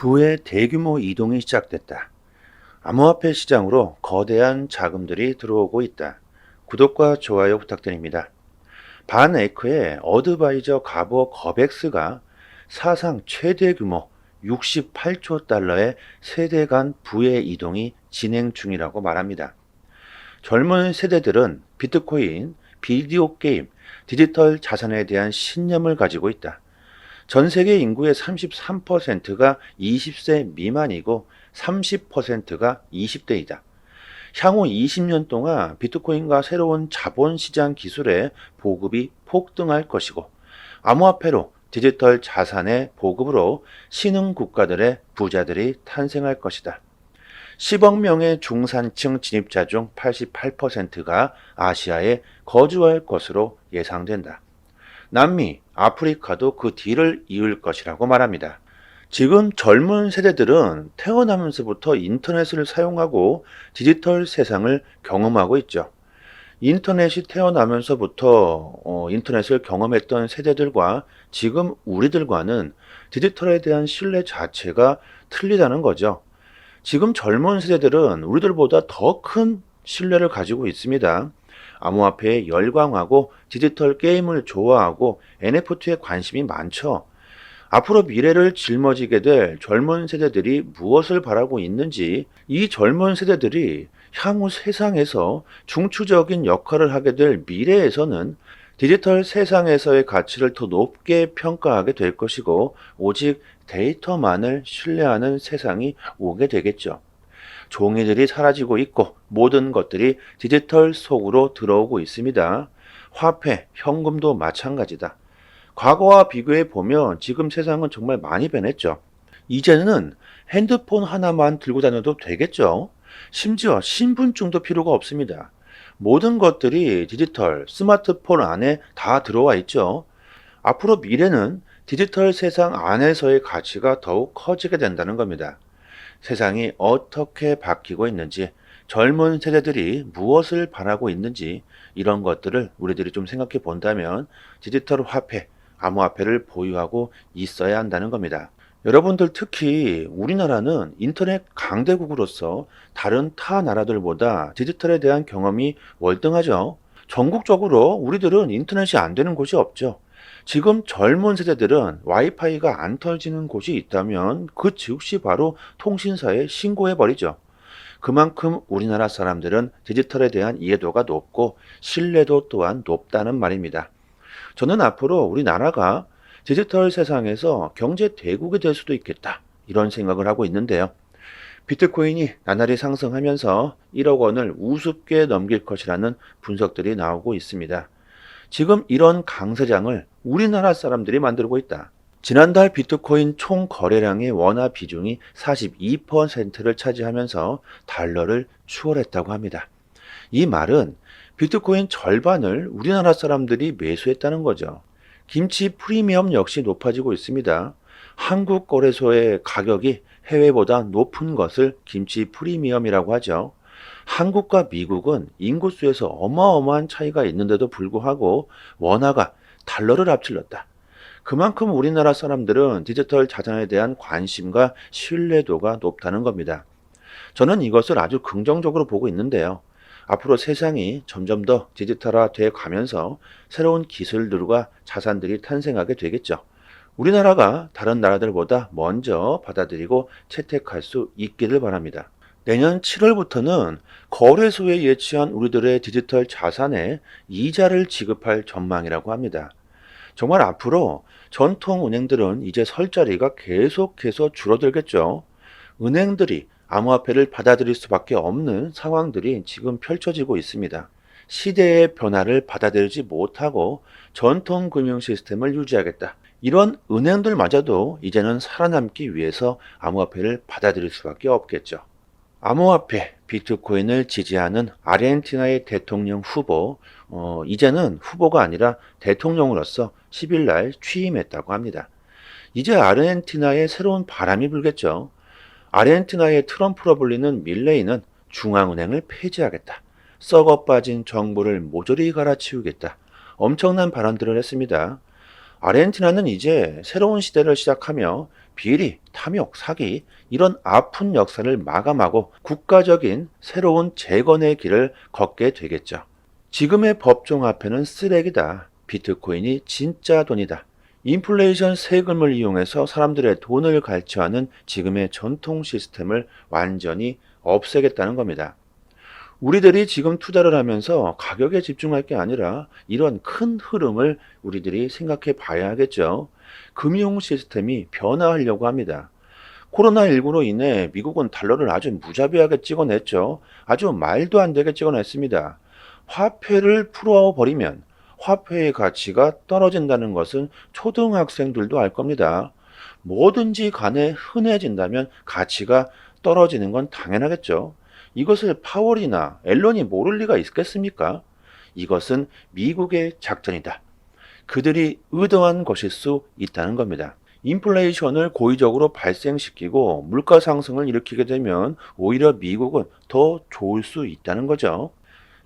부의 대규모 이동이 시작됐다. 암호화폐 시장으로 거대한 자금들이 들어오고 있다. 구독과 좋아요 부탁드립니다. 반 에이크의 어드바이저 가버 거백스가 사상 최대 규모 68조 달러의 세대 간 부의 이동이 진행 중이라고 말합니다. 젊은 세대들은 비트코인, 비디오 게임, 디지털 자산에 대한 신념을 가지고 있다. 전 세계 인구의 33%가 20세 미만이고 30%가 20대이다. 향후 20년 동안 비트코인과 새로운 자본시장 기술의 보급이 폭등할 것이고 암호화폐로 디지털 자산의 보급으로 신흥 국가들의 부자들이 탄생할 것이다. 10억 명의 중산층 진입자 중 88%가 아시아에 거주할 것으로 예상된다. 남미, 아프리카도 그 뒤를 이을 것이라고 말합니다. 지금 젊은 세대들은 태어나면서부터 인터넷을 사용하고 디지털 세상을 경험하고 있죠. 인터넷이 태어나면서부터 인터넷을 경험했던 세대들과 지금 우리들과는 디지털에 대한 신뢰 자체가 틀리다는 거죠. 지금 젊은 세대들은 우리들보다 더 큰 신뢰를 가지고 있습니다. 암호화폐에 열광하고 디지털 게임을 좋아하고 NFT에 관심이 많죠. 앞으로 미래를 짊어지게 될 젊은 세대들이 무엇을 바라고 있는지, 이 젊은 세대들이 향후 세상에서 중추적인 역할을 하게 될 미래에서는 디지털 세상에서의 가치를 더 높게 평가하게 될 것이고 오직 데이터만을 신뢰하는 세상이 오게 되겠죠. 종이들이 사라지고 있고 모든 것들이 디지털 속으로 들어오고 있습니다. 화폐, 현금도 마찬가지다. 과거와 비교해 보면 지금 세상은 정말 많이 변했죠. 이제는 핸드폰 하나만 들고 다녀도 되겠죠. 심지어 신분증도 필요가 없습니다. 모든 것들이 디지털 스마트폰 안에 다 들어와 있죠. 앞으로 미래는 디지털 세상 안에서의 가치가 더욱 커지게 된다는 겁니다. 세상이 어떻게 바뀌고 있는지, 젊은 세대들이 무엇을 바라고 있는지 이런 것들을 우리들이 좀 생각해 본다면 디지털 화폐, 암호화폐를 보유하고 있어야 한다는 겁니다. 여러분들 특히 우리나라는 인터넷 강대국으로서 다른 타 나라들보다 디지털에 대한 경험이 월등하죠. 전국적으로 우리들은 인터넷이 안 되는 곳이 없죠. 지금 젊은 세대들은 와이파이가 안 터지는 곳이 있다면 그 즉시 바로 통신사에 신고해 버리죠. 그만큼 우리나라 사람들은 디지털에 대한 이해도가 높고 신뢰도 또한 높다는 말입니다. 저는 앞으로 우리나라가 디지털 세상에서 경제 대국이 될 수도 있겠다, 이런 생각을 하고 있는데요. 비트코인이 나날이 상승하면서 1억 원을 우습게 넘길 것이라는 분석들이 나오고 있습니다. 지금 이런 강세장을 우리나라 사람들이 만들고 있다. 지난달 비트코인 총 거래량의 원화 비중이 42%를 차지하면서 달러를 추월했다고 합니다. 이 말은 비트코인 절반을 우리나라 사람들이 매수했다는 거죠. 김치 프리미엄 역시 높아지고 있습니다. 한국 거래소의 가격이 해외보다 높은 것을 김치 프리미엄이라고 하죠. 한국과 미국은 인구수에서 어마어마한 차이가 있는데도 불구하고 원화가 달러를 앞질렀다. 그만큼 우리나라 사람들은 디지털 자산에 대한 관심과 신뢰도가 높다는 겁니다. 저는 이것을 아주 긍정적으로 보고 있는데요. 앞으로 세상이 점점 더 디지털화 돼 가면서 새로운 기술들과 자산들이 탄생하게 되겠죠. 우리나라가 다른 나라들보다 먼저 받아들이고 채택할 수 있기를 바랍니다. 내년 7월부터는 거래소에 예치한 우리들의 디지털 자산에 이자를 지급할 전망이라고 합니다. 정말 앞으로 전통 은행들은 이제 설 자리가 계속해서 줄어들겠죠. 은행들이 암호화폐를 받아들일 수밖에 없는 상황들이 지금 펼쳐지고 있습니다. 시대의 변화를 받아들이지 못하고 전통 금융 시스템을 유지하겠다. 이런 은행들마저도 이제는 살아남기 위해서 암호화폐를 받아들일 수밖에 없겠죠. 암호화폐, 비트코인을 지지하는 아르헨티나의 대통령 후보, 이제는 후보가 아니라 대통령으로서 10일 날 취임했다고 합니다. 이제 아르헨티나에 새로운 바람이 불겠죠. 아르헨티나의 트럼프로 불리는 밀레이는 중앙은행을 폐지하겠다. 썩어 빠진 정부를 모조리 갈아치우겠다. 엄청난 발언들을 했습니다. 아르헨티나는 이제 새로운 시대를 시작하며 비리, 탐욕, 사기 이런 아픈 역사를 마감하고 국가적인 새로운 재건의 길을 걷게 되겠죠. 지금의 법정 화폐는 쓰레기다. 비트코인이 진짜 돈이다. 인플레이션 세금을 이용해서 사람들의 돈을 갈취하는 지금의 전통 시스템을 완전히 없애겠다는 겁니다. 우리들이 지금 투자를 하면서 가격에 집중할 게 아니라 이런 큰 흐름을 우리들이 생각해 봐야 하겠죠. 금융 시스템이 변화하려고 합니다. 코로나19로 인해 미국은 달러를 아주 무자비하게 찍어냈죠. 아주 말도 안 되게 찍어냈습니다. 화폐를 풀어버리면 화폐의 가치가 떨어진다는 것은 초등학생들도 알 겁니다. 뭐든지 간에 흔해진다면 가치가 떨어지는 건 당연하겠죠. 이것을 파월이나 앨런이 모를 리가 있겠습니까? 이것은 미국의 작전이다. 그들이 의도한 것일 수 있다는 겁니다. 인플레이션을 고의적으로 발생시키고 물가 상승을 일으키게 되면 오히려 미국은 더 좋을 수 있다는 거죠.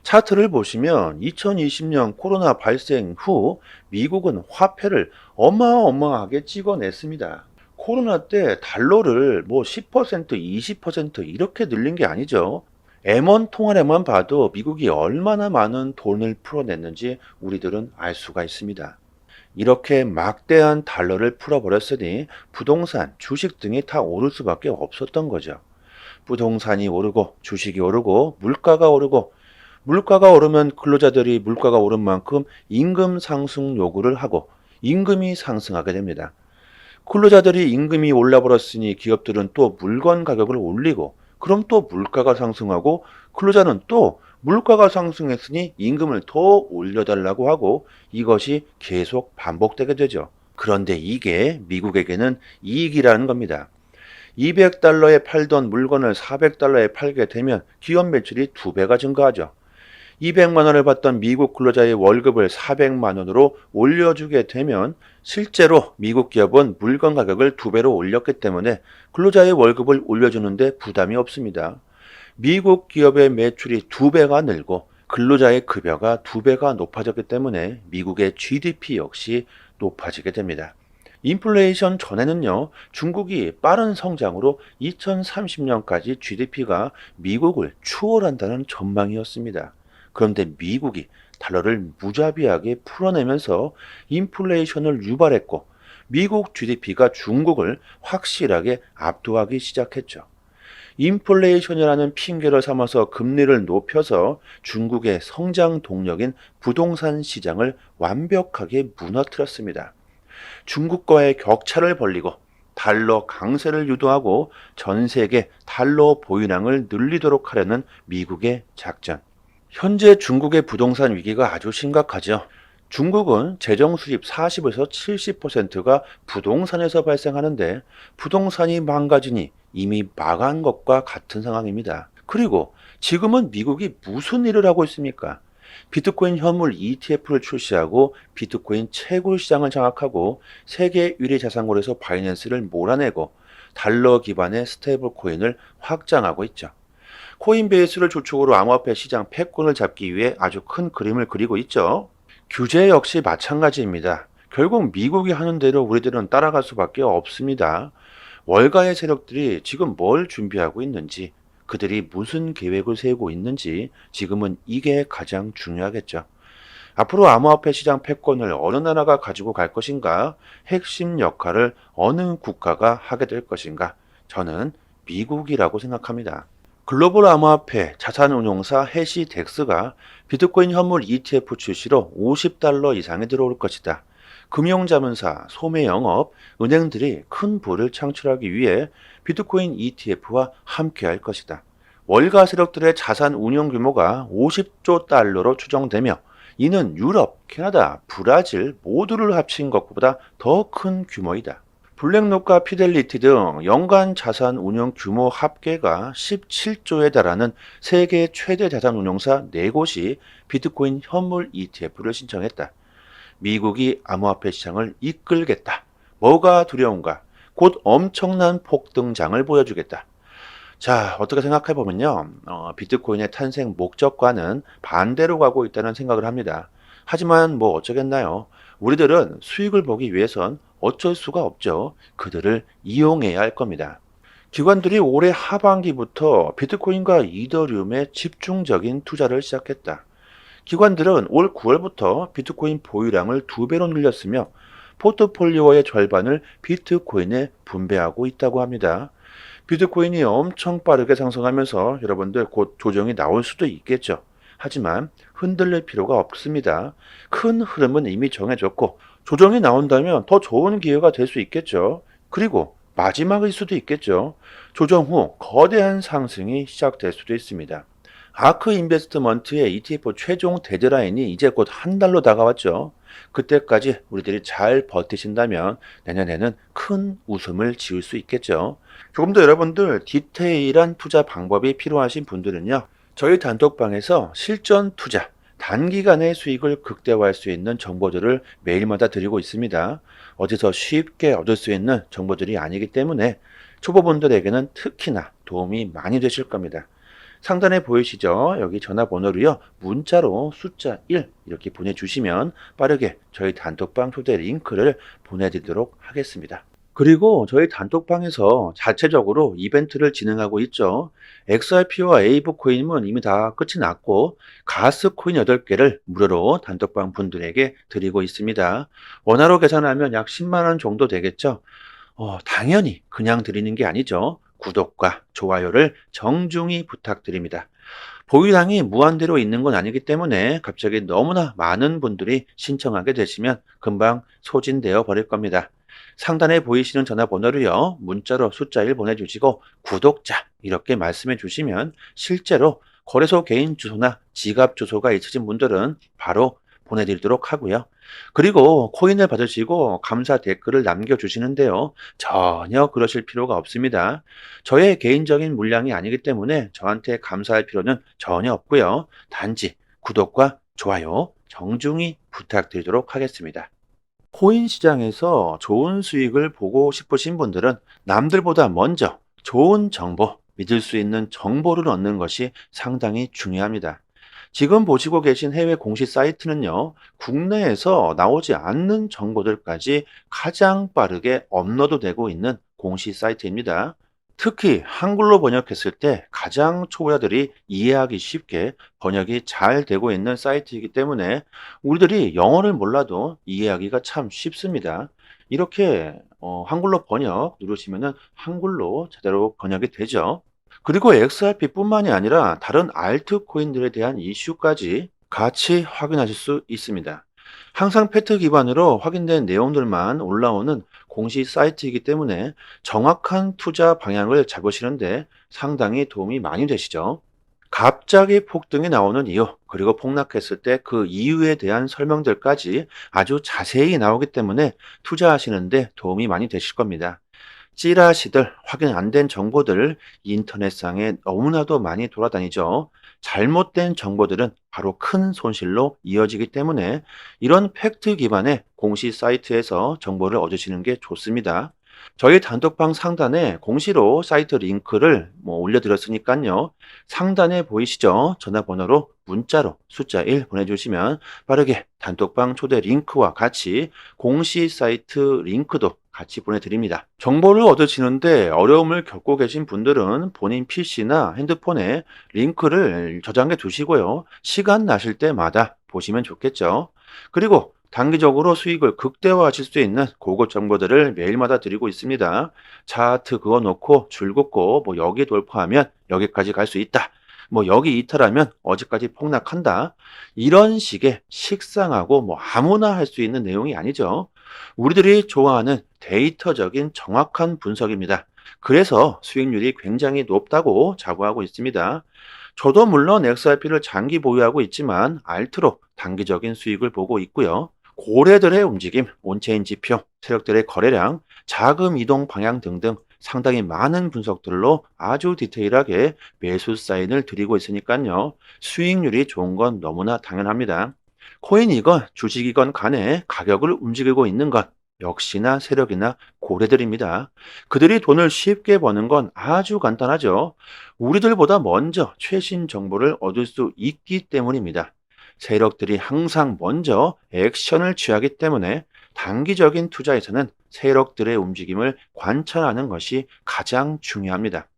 차트를 보시면 2020년 코로나 발생 후 미국은 화폐를 어마어마하게 찍어냈습니다. 코로나 때 달러를 10%, 20% 이렇게 늘린 게 아니죠. M1 통화량만 봐도 미국이 얼마나 많은 돈을 풀어냈는지 우리들은 알 수가 있습니다. 이렇게 막대한 달러를 풀어버렸으니 부동산, 주식 등이 다 오를 수밖에 없었던 거죠. 부동산이 오르고 주식이 오르고 물가가 오르고 물가가 오르면 근로자들이 물가가 오른 만큼 임금 상승 요구를 하고 임금이 상승하게 됩니다. 근로자들이 임금이 올라버렸으니 기업들은 또 물건 가격을 올리고 그럼 또 물가가 상승하고 근로자는 또 물가가 상승했으니 임금을 더 올려달라고 하고 이것이 계속 반복되게 되죠. 그런데 이게 미국에게는 이익이라는 겁니다. 200달러에 팔던 물건을 400달러에 팔게 되면 기업 매출이 2배가 증가하죠. 200만 원을 받던 미국 근로자의 월급을 400만 원으로 올려주게 되면 실제로 미국 기업은 물건 가격을 2배로 올렸기 때문에 근로자의 월급을 올려주는데 부담이 없습니다. 미국 기업의 매출이 2배가 늘고 근로자의 급여가 2배가 높아졌기 때문에 미국의 GDP 역시 높아지게 됩니다. 인플레이션 전에는요, 중국이 빠른 성장으로 2030년까지 GDP가 미국을 추월한다는 전망이었습니다. 그런데 미국이 달러를 무자비하게 풀어내면서 인플레이션을 유발했고 미국 GDP가 중국을 확실하게 압도하기 시작했죠. 인플레이션이라는 핑계를 삼아서 금리를 높여서 중국의 성장 동력인 부동산 시장을 완벽하게 무너뜨렸습니다. 중국과의 격차를 벌리고 달러 강세를 유도하고 전 세계 달러 보유량을 늘리도록 하려는 미국의 작전. 현재 중국의 부동산 위기가 아주 심각하죠. 중국은 재정 수입 40에서 70%가 부동산에서 발생하는데 부동산이 망가지니 이미 망한 것과 같은 상황입니다. 그리고 지금은 미국이 무슨 일을 하고 있습니까? 비트코인 현물 ETF를 출시하고 비트코인 채굴 시장을 장악하고 세계 1위 자산거래소 바이낸스를 몰아내고 달러 기반의 스테이블 코인을 확장하고 있죠. 코인베이스를 주축으로 암호화폐 시장 패권을 잡기 위해 아주 큰 그림을 그리고 있죠. 규제 역시 마찬가지입니다. 결국 미국이 하는 대로 우리들은 따라갈 수밖에 없습니다. 월가의 세력들이 지금 뭘 준비하고 있는지, 그들이 무슨 계획을 세우고 있는지 지금은 이게 가장 중요하겠죠. 앞으로 암호화폐 시장 패권을 어느 나라가 가지고 갈 것인가, 핵심 역할을 어느 국가가 하게 될 것인가, 저는 미국이라고 생각합니다. 글로벌 암호화폐 자산운용사 해시덱스가 비트코인 현물 ETF 출시로 50달러 이상에 들어올 것이다. 금융자문사, 소매영업, 은행들이 큰 부를 창출하기 위해 비트코인 ETF와 함께할 것이다. 월가 세력들의 자산 운용 규모가 50조 달러로 추정되며 이는 유럽, 캐나다, 브라질 모두를 합친 것보다 더 큰 규모이다. 블랙록과 피델리티 등 연간 자산 운용 규모 합계가 17조에 달하는 세계 최대 자산 운용사 4곳이 비트코인 현물 ETF를 신청했다. 미국이 암호화폐 시장을 이끌겠다. 뭐가 두려운가? 곧 엄청난 폭등장을 보여주겠다. 자, 어떻게 생각해보면요. 비트코인의 탄생 목적과는 반대로 가고 있다는 생각을 합니다. 하지만 뭐 어쩌겠나요? 우리들은 수익을 보기 위해선 어쩔 수가 없죠. 그들을 이용해야 할 겁니다. 기관들이 올해 하반기부터 비트코인과 이더리움에 집중적인 투자를 시작했다. 기관들은 올 9월부터 비트코인 보유량을 2배로 늘렸으며 포트폴리오의 절반을 비트코인에 분배하고 있다고 합니다. 비트코인이 엄청 빠르게 상승하면서 여러분들 곧 조정이 나올 수도 있겠죠. 하지만 흔들릴 필요가 없습니다. 큰 흐름은 이미 정해졌고 조정이 나온다면 더 좋은 기회가 될 수 있겠죠. 그리고 마지막일 수도 있겠죠. 조정 후 거대한 상승이 시작될 수도 있습니다. 아크 인베스트먼트의 ETF 최종 데드라인이 이제 곧 한 달로 다가왔죠. 그때까지 우리들이 잘 버티신다면 내년에는 큰 웃음을 지을 수 있겠죠. 조금 더 여러분들 디테일한 투자 방법이 필요하신 분들은요. 저희 단톡방에서 실전 투자, 단기간의 수익을 극대화할 수 있는 정보들을 매일마다 드리고 있습니다. 어디서 쉽게 얻을 수 있는 정보들이 아니기 때문에 초보분들에게는 특히나 도움이 많이 되실 겁니다. 상단에 보이시죠? 여기 전화번호로요. 문자로 숫자 1 이렇게 보내주시면 빠르게 저희 단톡방 초대 링크를 보내드리도록 하겠습니다. 그리고 저희 단톡방에서 자체적으로 이벤트를 진행하고 있죠. XRP와 에이브 코인은 이미 다 끝이 났고 가스 코인 8개를 무료로 단톡방 분들에게 드리고 있습니다. 원화로 계산하면 약 10만 원 정도 되겠죠. 당연히 그냥 드리는 게 아니죠. 구독과 좋아요를 정중히 부탁드립니다. 보유량이 무한대로 있는 건 아니기 때문에 갑자기 너무나 많은 분들이 신청하게 되시면 금방 소진되어 버릴 겁니다. 상단에 보이시는 전화번호로요. 문자로 숫자 1 보내주시고 구독자 이렇게 말씀해 주시면 실제로 거래소 개인 주소나 지갑 주소가 있으신 분들은 바로 보내드리도록 하고요. 그리고 코인을 받으시고 감사 댓글을 남겨주시는데요. 전혀 그러실 필요가 없습니다. 저의 개인적인 물량이 아니기 때문에 저한테 감사할 필요는 전혀 없고요. 단지 구독과 좋아요 정중히 부탁드리도록 하겠습니다. 코인 시장에서 좋은 수익을 보고 싶으신 분들은 남들보다 먼저 좋은 정보, 믿을 수 있는 정보를 얻는 것이 상당히 중요합니다. 지금 보시고 계신 해외 공시 사이트는요, 국내에서 나오지 않는 정보들까지 가장 빠르게 업로드되고 있는 공시 사이트입니다. 특히 한글로 번역했을 때 가장 초보자들이 이해하기 쉽게 번역이 잘 되고 있는 사이트이기 때문에 우리들이 영어를 몰라도 이해하기가 참 쉽습니다. 이렇게 한글로 번역 누르시면은 한글로 제대로 번역이 되죠. 그리고 XRP뿐만이 아니라 다른 알트코인들에 대한 이슈까지 같이 확인하실 수 있습니다. 항상 팩트 기반으로 확인된 내용들만 올라오는 공시 사이트이기 때문에 정확한 투자 방향을 잡으시는데 상당히 도움이 많이 되시죠. 갑자기 폭등이 나오는 이유, 그리고 폭락했을 때 그 이유에 대한 설명들까지 아주 자세히 나오기 때문에 투자하시는데 도움이 많이 되실 겁니다. 찌라시들, 확인 안 된 정보들 인터넷상에 너무나도 많이 돌아다니죠. 잘못된 정보들은 바로 큰 손실로 이어지기 때문에 이런 팩트 기반의 공시 사이트에서 정보를 얻으시는 게 좋습니다. 저희 단톡방 상단에 공시로 사이트 링크를 올려드렸으니까요. 상단에 보이시죠? 전화번호로 문자로 숫자 1 보내주시면 빠르게 단톡방 초대 링크와 같이 공시 사이트 링크도 같이 보내드립니다. 정보를 얻으시는데 어려움을 겪고 계신 분들은 본인 PC나 핸드폰에 링크를 저장해 두시고요. 시간 나실 때마다 보시면 좋겠죠. 그리고 단기적으로 수익을 극대화하실 수 있는 고급 정보들을 매일마다 드리고 있습니다. 차트 그어놓고 줄 긋고 여기 돌파하면 여기까지 갈 수 있다. 여기 이탈하면 어디까지 폭락한다. 이런 식의 식상하고 아무나 할 수 있는 내용이 아니죠. 우리들이 좋아하는 데이터적인 정확한 분석입니다. 그래서 수익률이 굉장히 높다고 자부하고 있습니다. 저도 물론 XRP를 장기 보유하고 있지만 알트로 단기적인 수익을 보고 있고요. 고래들의 움직임, 온체인 지표, 세력들의 거래량, 자금 이동 방향 등등 상당히 많은 분석들로 아주 디테일하게 매수 사인을 드리고 있으니까요. 수익률이 좋은 건 너무나 당연합니다. 코인이건 주식이건 간에 가격을 움직이고 있는 것 역시나 세력이나 고래들입니다. 그들이 돈을 쉽게 버는 건 아주 간단하죠. 우리들보다 먼저 최신 정보를 얻을 수 있기 때문입니다. 세력들이 항상 먼저 액션을 취하기 때문에 단기적인 투자에서는 세력들의 움직임을 관찰하는 것이 가장 중요합니다.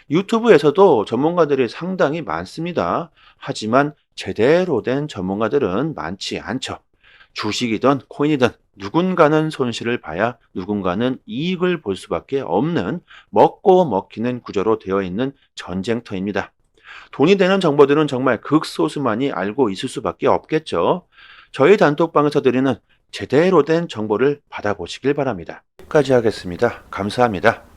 유튜브에서도 전문가들이 상당히 많습니다. 하지만 제대로 된 전문가들은 많지 않죠. 주식이든 코인이든 누군가는 손실을 봐야 누군가는 이익을 볼 수밖에 없는 먹고 먹히는 구조로 되어 있는 전쟁터입니다. 돈이 되는 정보들은 정말 극소수만이 알고 있을 수밖에 없겠죠. 저희 단톡방에서 드리는 제대로 된 정보를 받아보시길 바랍니다. 여기까지 하겠습니다. 감사합니다.